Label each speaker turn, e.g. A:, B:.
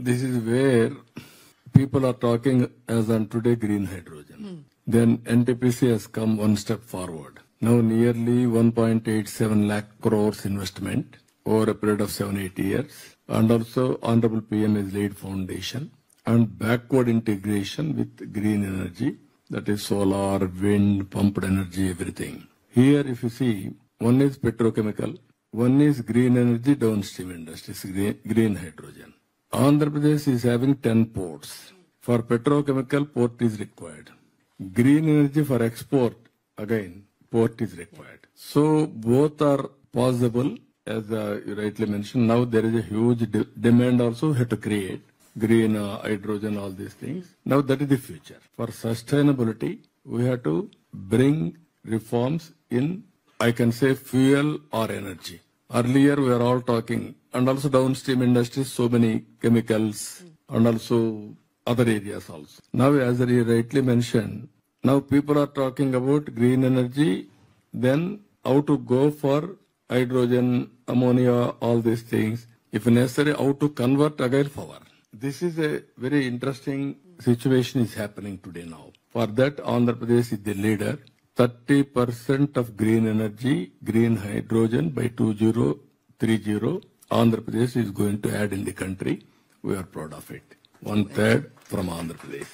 A: this is where people are talking as on today green hydrogen. Then NTPC has come one step forward. Now nearly 1.87 lakh crores investment over a period of 7-8 years. And also Honorable PM has laid foundation and backward integration with green energy, that is solar, wind, pumped energy, everything. Here if you see, one is petrochemical, one is green energy downstream industries, green hydrogen. Andhra Pradesh is having 10 ports. For petrochemical, port is required. Green energy for export, again, port is required. So both are possible, as you rightly mentioned. Now there is a huge demand also we have to create. Green hydrogen, all these things. Now that is the future. For sustainability, we have to bring reforms in, I can say, fuel or energy. Earlier we are all talking, and also downstream industries, so many chemicals, and also other areas also. Now, as you rightly mentioned, now people are talking about green energy, then how to go for hydrogen, ammonia, all these things. If necessary, how to convert again power. This is a very interesting situation is happening today now. For that, Andhra Pradesh is the leader. 30% of green energy, green hydrogen by 2030, Andhra Pradesh is going to add in the country. We are proud of it. 1/3 from Andhra Pradesh.